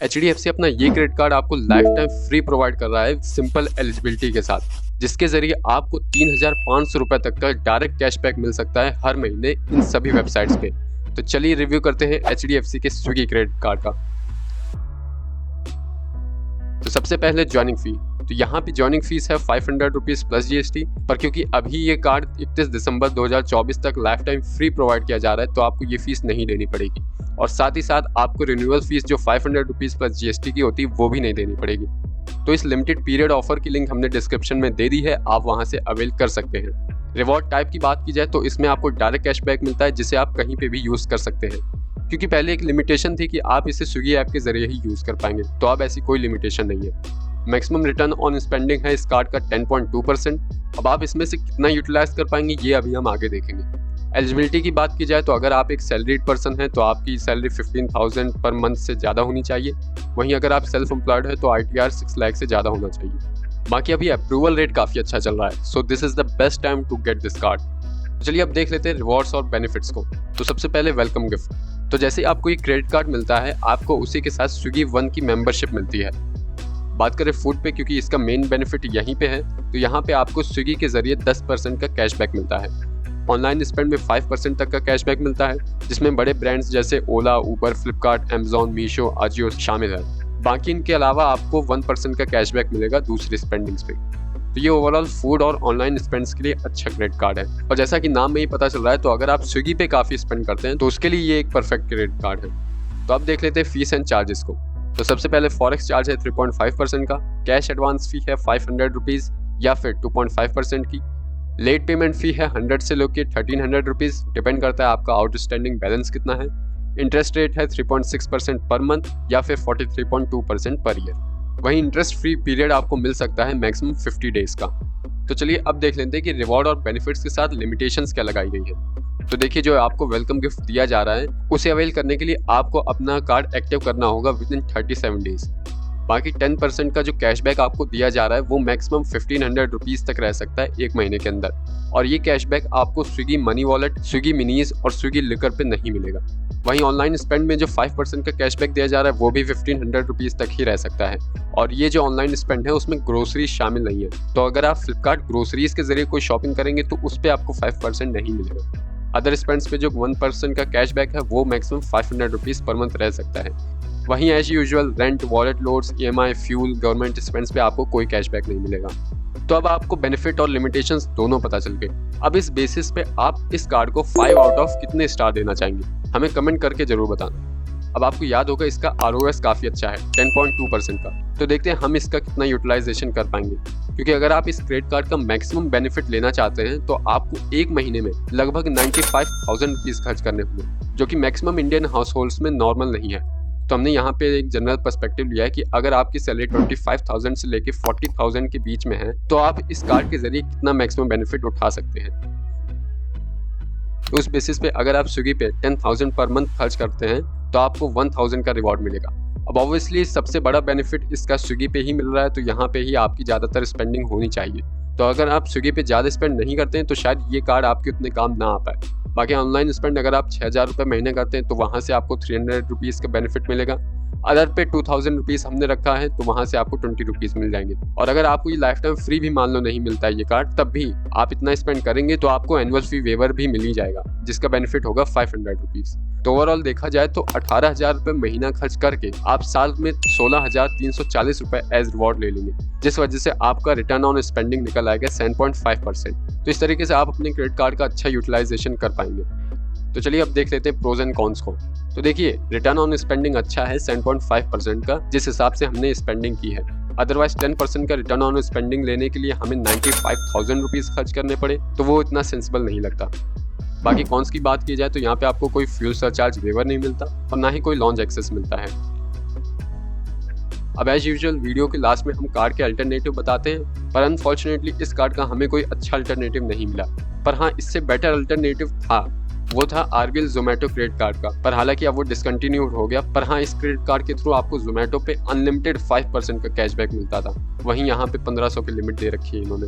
HDFC अपना ये credit card आपको लाइफ टाइम फ्री प्रोवाइड कर रहा है सिंपल एलिजिबिलिटी के साथ, जिसके जरिए आपको 3,500 रुपए तक का डायरेक्ट कैशबैक मिल सकता है हर महीने इन सभी वेबसाइट्स पे। तो चलिए रिव्यू करते हैं HDFC के स्विगी क्रेडिट कार्ड का। तो सबसे पहले ज्वाइनिंग फी, तो यहाँ पे ज्वाइनिंग फीस है 500 रुपीज़ प्लस GST, पर क्योंकि अभी ये कार्ड 31 दिसंबर 2024 तक लाइफ टाइम फ्री प्रोवाइड किया जा रहा है तो आपको ये फीस नहीं देनी पड़ेगी, और साथ ही साथ आपको रिन्यूअल फीस जो 500 रुपीज़ प्लस GST की होती है वो भी नहीं देनी पड़ेगी। तो इस लिमिटेड पीरियड ऑफर की लिंक हमने डिस्क्रिप्शन में दे दी है, आप वहाँ से अवेल कर सकते हैं। रिवॉर्ड टाइप की बात की जाए तो इसमें आपको डायरेक्ट कैशबैक मिलता है जिसे आप कहीं पे भी यूज़ कर सकते हैं, क्योंकि पहले एक लिमिटेशन थी कि आप इसे स्विगी ऐप के जरिए ही यूज़ कर पाएंगे, तो अब ऐसी कोई लिमिटेशन नहीं है। मैक्सिमम रिटर्न ऑन स्पेंडिंग है इस कार्ड का 10.2%। अब आप इसमें से कितना यूटिलाइज कर पाएंगे ये अभी हम आगे देखेंगे। एलिजिबिलिटी की बात की जाए तो अगर आप एक सैलरीड पर्सन हैं तो आपकी सैलरी 15,000 पर मंथ से ज़्यादा होनी चाहिए। वहीं अगर आप सेल्फ एम्प्लॉयड है तो ITR 6 लाख से ज़्यादा होना चाहिए। बाकी अभी अप्रूवल रेट काफ़ी अच्छा चल रहा है, so this is the best time to get this card. चलिए अब देख लेते हैं रिवॉर्ड्स और बेनिफिट्स को। तो सबसे पहले वेलकम गिफ्ट, तो जैसे आपको ये क्रेडिट कार्ड मिलता है आपको उसी के साथ स्विगी वन की मेंबरशिप मिलती है। बात करें फूड पे, क्योंकि इसका मेन बेनिफिट यहीं पे है, तो यहाँ पे आपको स्विगी के जरिए 10% का कैशबैक मिलता है। ऑनलाइन स्पेंड में 5% तक का कैशबैक मिलता है, जिसमें बड़े ब्रांड्स जैसे ओला, ऊबर, फ्लिपकार्ट, अमेजॉन, मीशो, अजियो शामिल है। बाकी इनके अलावा आपको 1% का कैशबैक मिलेगा दूसरी स्पेंडिंग्स पे। तो ये ओवरऑल फूड और ऑनलाइन स्पेंड्स के लिए अच्छा क्रेडिट कार्ड है, और जैसा कि नाम में ही पता चल रहा है तो अगर आप स्विगी पे काफ़ी स्पेंड करते हैं तो उसके लिए ये एक परफेक्ट क्रेडिट कार्ड है। तो अब देख लेते हैं फीस एंड चार्जेस को। तो सबसे पहले फॉरेक्स चार्ज है 3.5% का, कैश एडवांस फी है 500 रुपीज़ या फिर 2.5% की, लेट पेमेंट फी है 100 से लेकर 1300 रुपीज़, डिपेंड करता है आपका आउटस्टैंडिंग बैलेंस कितना है। इंटरेस्ट रेट है 3.6% पर मंथ या फिर 43.2% पर ईयर। वहीं इंटरेस्ट फ्री पीरियड आपको मिल सकता है मैक्सिमम 50 डेज का। तो चलिए अब देख लेते हैं कि रिवॉर्ड और बेनिफिट्स के साथ लिमिटेशंस क्या लगाई गई है। तो देखिए, जो आपको वेलकम गिफ्ट दिया जा रहा है उसे अवेल करने के लिए आपको अपना कार्ड एक्टिव करना होगा विद इन 37 डेज। बाकी 10% का जो कैशबैक आपको दिया जा रहा है वो मैक्सिमम 1500 रुपीज़ तक रह सकता है एक महीने के अंदर, और ये कैशबैक आपको Swiggy money wallet, Swiggy minis और स्विगी लिकर पे नहीं मिलेगा। वहीं ऑनलाइन स्पेंड में जो 5% का कैशबैक दिया जा रहा है वो भी 1500 रुपीज़ तक ही रह सकता है, और ये जो ऑनलाइन स्पेंड है उसमें ग्रोसरी शामिल नहीं है। तो अगर आप फ्लिपकार्ट ग्रोसरीज के जरिए कोई शॉपिंग करेंगे तो उस पर आपको 5% नहीं मिलेगा। अदर स्पेंड्स पे जो 1% का कैशबैक है वो मैक्सिमम 500 रुपीज़ पर मंथ रह सकता है। वहीं as usual rent, wallet loads, EMI, fuel, government spends पे आपको कोई कैशबैक नहीं मिलेगा। तो अब आपको बेनिफिट और लिमिटेशंस दोनों पता चल गए। अब इस बेसिस पे आप इस कार्ड को 5 आउट ऑफ कितने स्टार देना चाहेंगे, हमें कमेंट करके जरूर बताना। अब आपको याद होगा इसका ROS काफ़ी अच्छा है 10.2% का, तो देखते हैं हम इसका कितना यूटिलाइजेशन कर पाएंगे, क्योंकि अगर आप इस क्रेडिट कार्ड का मैक्सिमम बेनिफिट लेना चाहते हैं तो आपको एक महीने में लगभग 95,000 रुपीज़ खर्च करने होंगे, जो कि मैक्सिमम इंडियन हाउस होल्ड्स में नॉर्मल नहीं है। तो हमने यहाँ पे एक जनरल पर्सपेक्टिव लिया है कि अगर आपकी सैलरी 25,000 से लेके 40,000 के बीच में है तो आप इस कार्ड के जरिए कितना मैक्सिमम बेनिफिट उठा सकते हैं। तो उस बेसिस पे अगर आप स्विगी पे 10,000 पर मंथ खर्च करते हैं तो आपको 1,000 का रिवॉर्ड मिलेगा। अब ऑब्वियसली सबसे बड़ा बेनिफिट इसका स्विगी पे ही मिल रहा है, तो यहाँ पे ही आपकी ज़्यादातर स्पेंडिंग होनी चाहिए। तो अगर आप स्विगी पे ज़्यादा स्पेंड नहीं करते हैं तो शायद ये कार्ड आपके उतने काम ना आ पाए। बाकी ऑनलाइन स्पेंड अगर आप 6,000 रुपये महीने करते हैं तो वहाँ से आपको 300 रुपीज़ का बेनिफिट मिलेगा। अदर पे 2,000 रुपीज़ हमने रखा है तो वहाँ से आपको 20 रुपीज़ मिल जाएंगे। और अगर आपको ये लाइफ टाइम फ्री भी मान लो नहीं मिलता है ये कार्ड, तब भी आप इतना स्पेंड करेंगे तो आपको एनुअल फी वेवर भी मिल ही जाएगा, जिसका बेनिफिट होगा 500 रुपीज़। तो ओवरऑल देखा जाए तो 18,000 रुपये महीना खर्च करके आप साल में 16,340 रुपये एज रिवॉर्ड ले लेंगे, जिस वजह से आपका रिटर्न ऑन स्पेंडिंग निकल आएगा 7.5%। तो इस तरीके से आप अपने क्रेडिट कार्ड का अच्छा यूटिलाइजेशन कर पाएंगे। तो चलिए अब देख लेते हैं प्रोज एंड कॉन्स को। तो देखिए, रिटर्न ऑन स्पेंडिंग अच्छा है 7.5% का, जिस हिसाब से हमने स्पेंडिंग की है। अदरवाइज 10% का रिटर्न ऑन स्पेंडिंग लेने के लिए हमें 95,000 रुपीज़ खर्च करने पड़े तो वो इतना सेंसिबल नहीं लगता। बाकी कॉन्स की बात की जाए तो यहाँ पे आपको कोई फ्यूल सरचार्ज वेवर नहीं मिलता और ना ही कोई लॉन्च एक्सेस मिलता है। अब एज यूजुअल वीडियो के लास्ट में हम कार्ड के अल्टरनेटिव बताते हैं, पर अनफॉर्चुनेटली इस कार्ड का हमें कोई अच्छा अल्टरनेटिव नहीं मिला। पर हाँ, इससे बेटर अल्टरनेटिव था, वो था RBL जोमेटो क्रेडिट कार्ड का, पर हालांकि अब वो डिसकंटिन्यूड हो गया। पर हाँ, इस क्रेडिट कार्ड के थ्रू आपको जोमेटो पे अनलिमिटेड 5% का कैशबैक मिलता था, वहीं यहाँ पे 1500 की लिमिट दे रखी है इन्होंने।